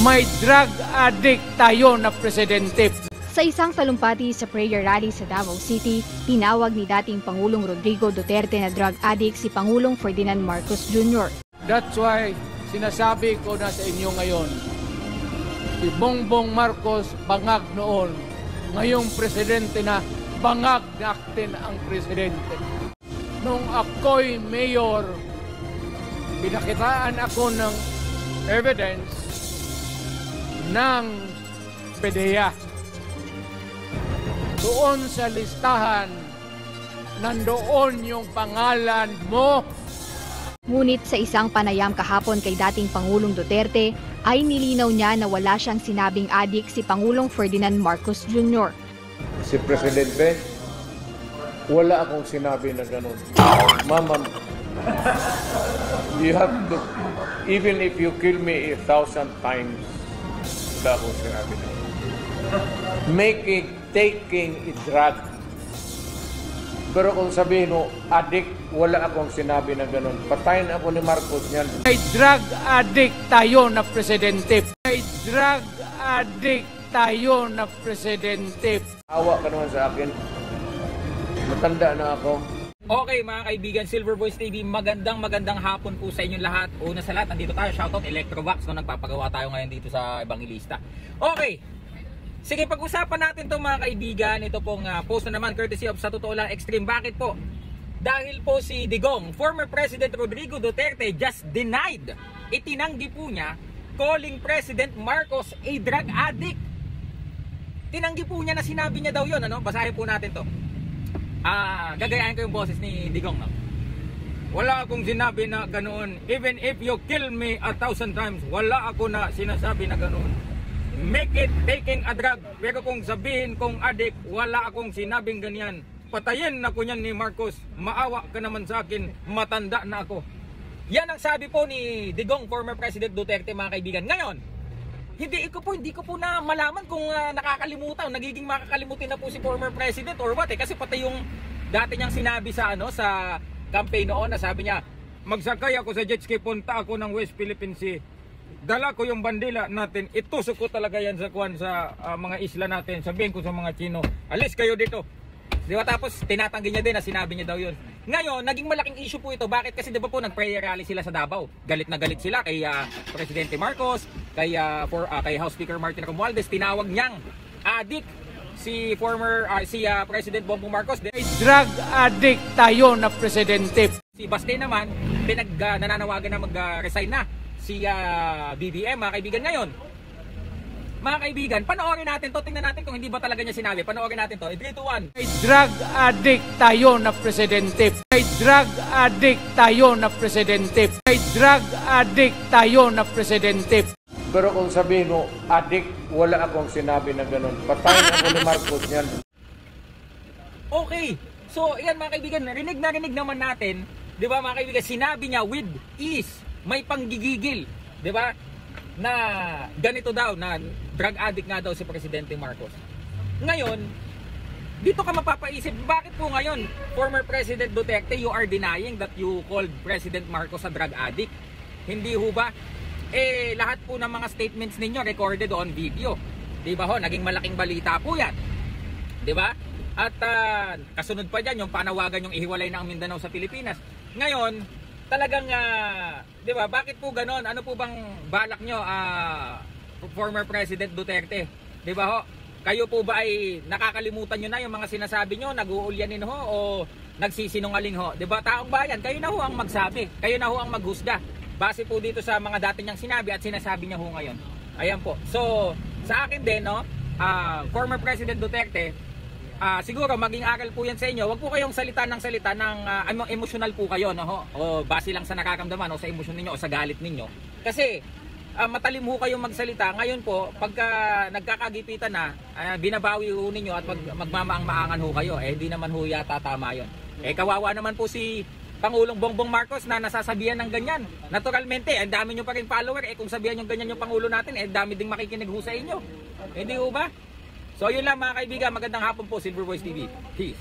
may drug addict tayo na presidente. Sa isang talumpati sa prayer rally sa Davao City, tinawag ni dating Pangulong Rodrigo Duterte na drug addict si Pangulong Ferdinand Marcos Jr. That's why sinasabi ko na sa inyo ngayon, si Bongbong Marcos bangag noon, ngayong presidente na bangag natin ang presidente. Nung ako'y mayor, pinakitaan ako ng evidence ng PDEA. Doon sa listahan, nandoon yung pangalan mo. Ngunit sa isang panayam kahapon kay dating Pangulong Duterte, ay nilinaw niya na wala siyang sinabing adik si Pangulong Ferdinand Marcos Jr. Si Presidente, wala akong sinabi na gano'n. Mama, you have to, even if you kill me 1,000 times, wala akong sinabi na gano'n. Taking a drug. Pero kung sabihin mo, addict, wala akong sinabi na gano'n. Patayin ako ni Marcos niyan. May drug addict tayo na presidente. May drug addict tayo na presidente. Awa ka naman sa akin. Matanda na ako. Okay mga kaibigan, Silver Voice TV, magandang hapon po sa inyong lahat. Una sa lahat, nandito tayo, shoutout Electrovax, no, nagpapagawa tayo ngayon dito sa Evangelista. Okay, sige, pag-usapan natin itong mga kaibigan. Ito pong post na naman courtesy of Sa Totoo Lang Extreme. Bakit po? Dahil po si Digong, former President Rodrigo Duterte just denied, itinanggi po niya, calling President Marcos a drug addict. Tinanggi po niya na sinabi niya daw yun, ano? Basahin po natin to. Gagayahin ko yung boses ni Digong, no? Wala akong sinabi na ganoon. Even if you kill me 1,000 times, wala ako na sinasabi na ganoon. Make it taking a drug. Pero kung sabihin kong addict, wala akong sinabing ganyan. Patayin na ko niyan ni Marcos. Maawa ka naman sa akin. Matanda na ako. Yan ang sabi po ni Digong, former President Duterte, mga kaibigan. Ngayon, hindi ko po na malaman kung nakakalimutan, nagiging makakalimutin na po si former president or what, kasi pati yung dati niyang sinabi sa sa campaign noon, na sabi niya, magsakay ako sa jet ski, punta ako ng West Philippine Sea, dala ko yung bandila natin, itusok ko talaga yan sa mga isla natin, sabihin ko sa mga Chino, alis kayo dito. Di ba? Tapos tinatanggi niya din na sinabi niya daw yun. Ngayon, naging malaking issue po ito. Bakit? Kasi di ba po nag-prayer rally sila sa Davao. Galit na galit sila kay Presidente Marcos, kay House Speaker Martin Romualdez. Tinawag niyang addict si President Bongbong Marcos. May drug addict tayo na presidente. Si Baste naman, nananawagan na mag-resign na si BBM, mga kaibigan. Ngayon, mga kaibigan, panoorin natin to. Tingnan natin kung hindi ba talaga niya sinabi. Panoorin natin to. 3, 2, 1. May drug addict tayo na presidente. May drug addict tayo na presidente. May drug addict tayo na presidente. Pero kung sabihin mo, addict, wala akong sinabi na gano'n. Patayin ako ni Marcos niyan. Okay. So, yan mga kaibigan, rinig naman natin. Di ba mga kaibigan, sinabi niya with ease. May panggigigil. Di ba? Na ganito daw, na drug addict nga daw si Presidente Marcos. Ngayon, dito ka mapapaisip, bakit po ngayon, former President Duterte, you are denying that you called President Marcos a drug addict? Hindi ho ba? Lahat po ng mga statements ninyo recorded on video. Di ba ho? Naging malaking balita po yan. Di ba? At kasunod pa dyan, yung panawagan yung ihiwalay ng Mindanao sa Pilipinas. Ngayon, talagang, di ba, bakit po ganon? Ano po bang balak nyo, former President Duterte? Di ba ho? Kayo po ba ay nakakalimutan nyo na yung mga sinasabi nyo, nag-uulyanin ho, o nagsisinungaling ho? Di ba, taong bayan, kayo na ho ang magsabi, kayo na ho ang maghusga. Base po dito sa mga dati niyang sinabi at sinasabi niya ho ngayon. Ayan po. So, sa akin din, no, former President Duterte, siguro maging aral po yan sa inyo. Huwag po kayong salita ng emosyonal po kayo, no? O base lang sa nakakamdaman o sa emosyon ninyo o sa galit ninyo. Kasi matalim ho kayong magsalita. Ngayon po, pagka nagkakagipitan na, binabawi ho ninyo at magmamaang-maangan ho kayo. Hindi naman ho yata tama yun. Kawawa naman po si Pangulong Bongbong Marcos na nasasabihan ng ganyan. Naturalmente, ang dami nyo pa rin follower. Kung sabihan yung ganyan yung Pangulo natin, dami ding makikinig ho sa inyo. Hindi ho ba? So yun lang mga kaibigan, magandang hapon po, Silver Voice TV. Peace.